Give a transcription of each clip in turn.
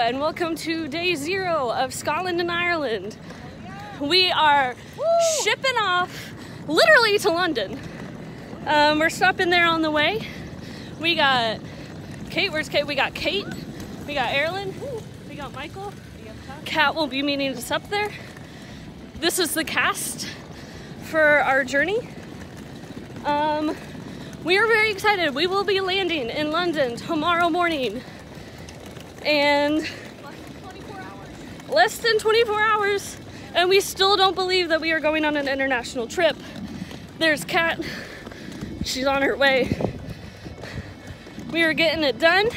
and welcome to day 0 of Scotland and Ireland. We are shipping off literally to London. We're stopping there on the way. We got Kate. Where's Kate? We got Kate. We got Erin. We got Michael. Kat will be meeting us up there. This is the cast for our journey. We are very excited. We will be landing in London tomorrow morning. And less than 24 hours. And we still don't believe that we are going on an international trip. There's Kat. She's on her way. We are getting it done.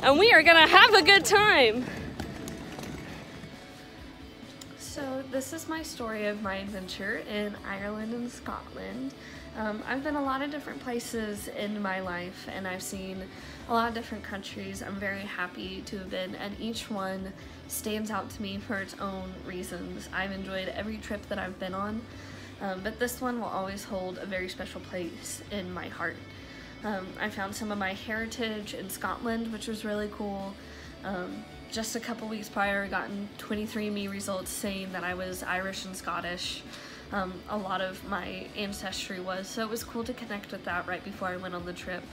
And we are gonna have a good time. So this is my story of my adventure in Ireland and Scotland. I've been a lot of different places in my life and I've seen a lot of different countries. I'm very happy to have been, and each one stands out to me for its own reasons. I've enjoyed every trip that I've been on, but this one will always hold a very special place in my heart. I found some of my heritage in Scotland, which was really cool. Just a couple weeks prior, I gotten 23andMe results saying that I was Irish and Scottish. A lot of my ancestry was, so it was cool to connect with that right before I went on the trip.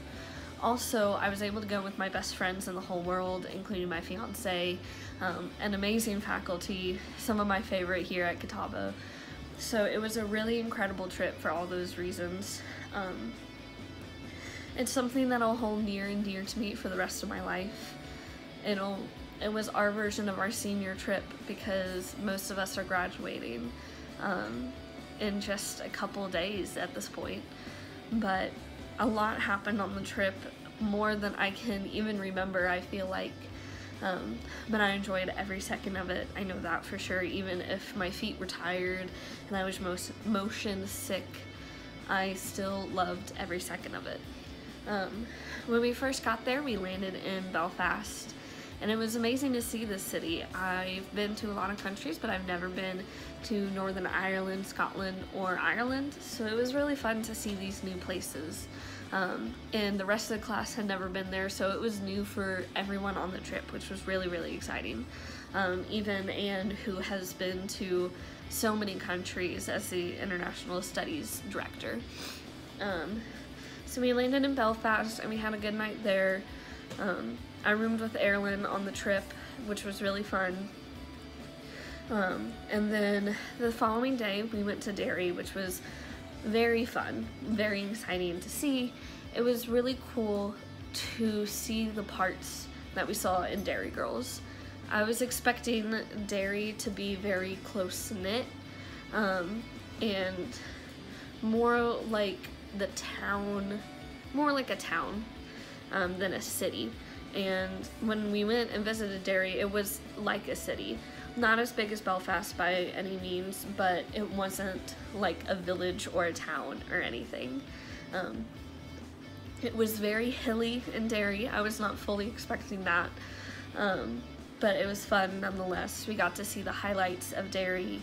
Also, I was able to go with my best friends in the whole world, including my fiance, an amazing faculty, some of my favorite here at Catawba. So it was a really incredible trip for all those reasons. It's something that'll hold near and dear to me for the rest of my life. It was our version of our senior trip because most of us are graduating in just a couple days at this point. But a lot happened on the trip, more than I can even remember, I feel like. But I enjoyed every second of it. I know that for sure. Even if my feet were tired and I was motion sick, I still loved every second of it. When we first got there, we landed in Belfast, and it was amazing to see this city. I've been to a lot of countries, but I've never been to Northern Ireland, Scotland, or Ireland, so it was really fun to see these new places. And the rest of the class had never been there, so it was new for everyone on the trip, which was really, really exciting. Even Anne, who has been to so many countries as the International Studies Director. So we landed in Belfast and we had a good night there. I roomed with Erin on the trip, which was really fun. And then the following day we went to Derry, which was very fun, very exciting to see. It was really cool to see the parts that we saw in Derry Girls. I was expecting Derry to be very close-knit and more like the town, more like a town than a city. And when we went and visited Derry, it was like a city. Not as big as Belfast by any means, but it wasn't like a village or a town or anything. It was very hilly in Derry. I was not fully expecting that, but it was fun nonetheless. We got to see the highlights of Derry,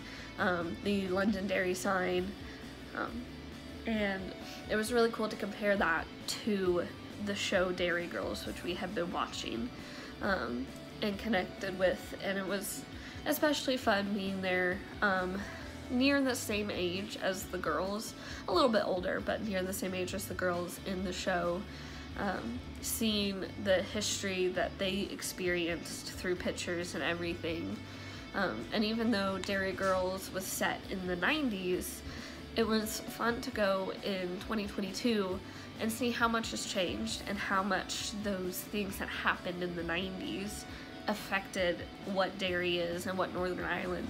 the Londonderry sign, and it was really cool to compare that to the show Derry Girls, which we had been watching and connected with, and it was especially fun being there near the same age as the girls, a little bit older, but near the same age as the girls in the show, seeing the history that they experienced through pictures and everything. And even though Derry Girls was set in the 90s, it was fun to go in 2022 and see how much has changed and how much those things that happened in the 90s affected what Derry is and what Northern Ireland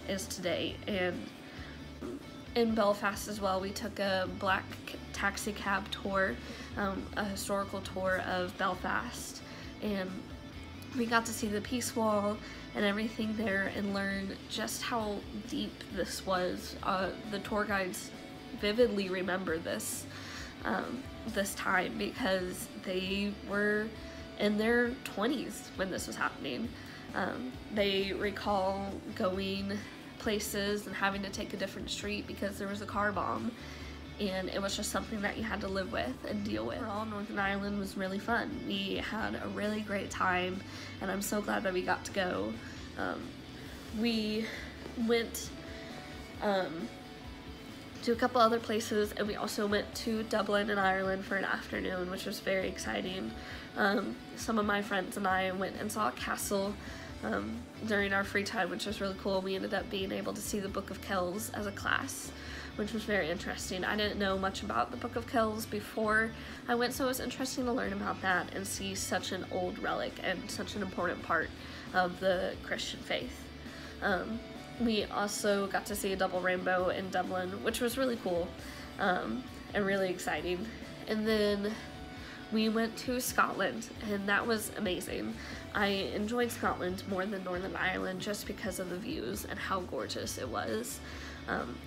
is today. And in Belfast as well, we took a black taxi cab tour, a historical tour of Belfast, and we got to see the Peace Wall and everything there and learn just how deep this was. The tour guides vividly remember this this time because they were in their 20s when this was happening. They recall going places and having to take a different street because there was a car bomb, and it was just something that you had to live with and deal with. Overall, Northern Ireland was really fun. We had a really great time, and I'm so glad that we got to go. We went to a couple other places, and we also went to Dublin in Ireland for an afternoon, which was very exciting. Some of my friends and I went and saw a castle during our free time, which was really cool. We ended up being able to see the Book of Kells as a class, which was very interesting. I didn't know much about the Book of Kells before I went, so it was interesting to learn about that and see such an old relic and such an important part of the Christian faith. We also got to see a double rainbow in Dublin, which was really cool and really exciting. And then we went to Scotland, and that was amazing. I enjoyed Scotland more than Northern Ireland just because of the views and how gorgeous it was.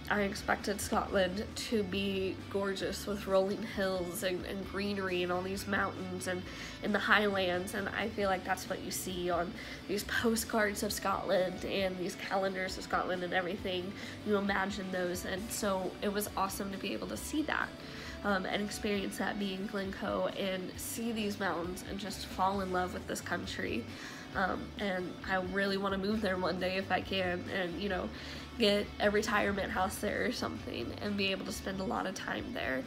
I expected Scotland to be gorgeous with rolling hills and greenery and all these mountains and in the highlands, and I feel like that's what you see on these postcards of Scotland and these calendars of Scotland and everything. You imagine those, and so it was awesome to be able to see that and experience that, be in Glencoe and see these mountains and just fall in love with this country. And I really want to move there one day if I can, and you know, get a retirement house there or something and be able to spend a lot of time there.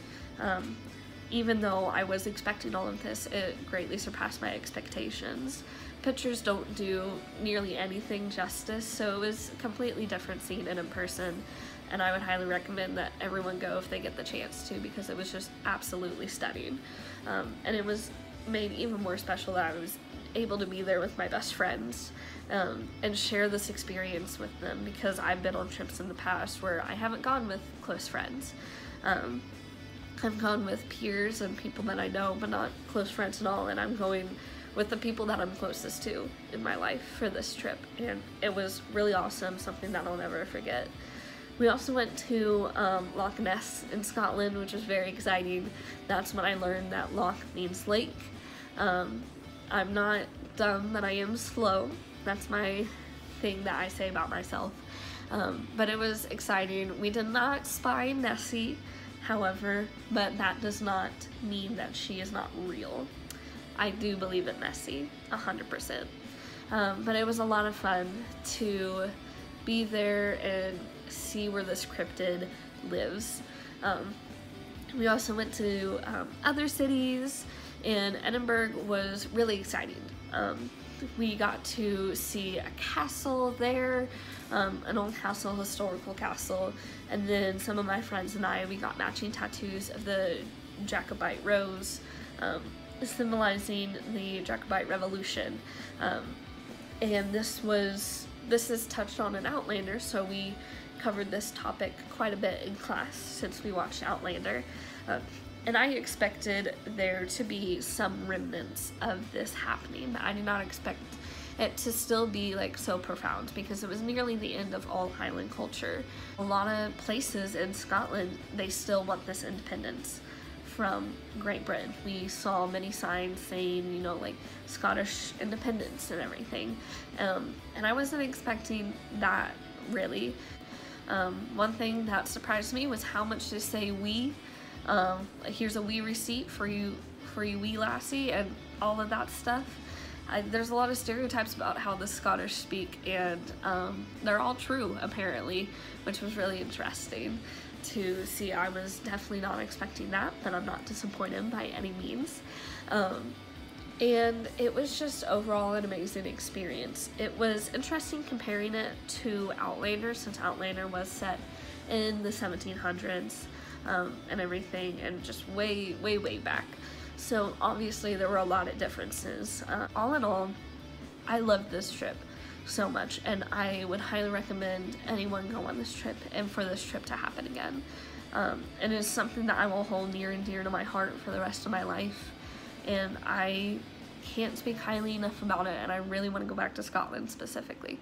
Even though I was expecting all of this, it greatly surpassed my expectations. Pictures don't do nearly anything justice, so it was a completely different seeing it in person, and I would highly recommend that everyone go if they get the chance to, because it was just absolutely stunning. And it was made even more special that I was able to be there with my best friends and share this experience with them, because I've been on trips in the past where I haven't gone with close friends. I've gone with peers and people that I know, but not close friends at all, and I'm going with the people that I'm closest to in my life for this trip, and it was really awesome, something that I'll never forget. We also went to Loch Ness in Scotland, which was very exciting. That's when I learned that loch means lake. I'm not dumb, but I am slow. That's my thing that I say about myself. But it was exciting. We did not spy Nessie, however, but that does not mean that she is not real. I do believe in Nessie, 100%. But it was a lot of fun to be there and see where this cryptid lives. We also went to other cities, and Edinburgh was really exciting. We got to see a castle there, an old castle, historical castle, and then some of my friends and I, we got matching tattoos of the Jacobite rose, symbolizing the Jacobite Revolution. And this is touched on in Outlander, so we covered this topic quite a bit in class since we watched Outlander. And I expected there to be some remnants of this happening, but I did not expect it to still be like so profound, because it was nearly the end of all Highland culture. A lot of places in Scotland, they still want this independence from Great Britain. We saw many signs saying, you know, like Scottish independence and everything. And I wasn't expecting that, really. One thing that surprised me was how much they say we. Here's a wee receipt for you wee lassie, and all of that stuff. There's a lot of stereotypes about how the Scottish speak, and they're all true apparently, which was really interesting to see. I was definitely not expecting that, but I'm not disappointed by any means. And it was just overall an amazing experience. It was interesting comparing it to Outlander, since Outlander was set in the 1700s. And everything, and just way back. So obviously there were a lot of differences. All in all, I loved this trip so much, and I would highly recommend anyone go on this trip and for this trip to happen again. It is something that I will hold near and dear to my heart for the rest of my life, and I can't speak highly enough about it, and I really want to go back to Scotland specifically.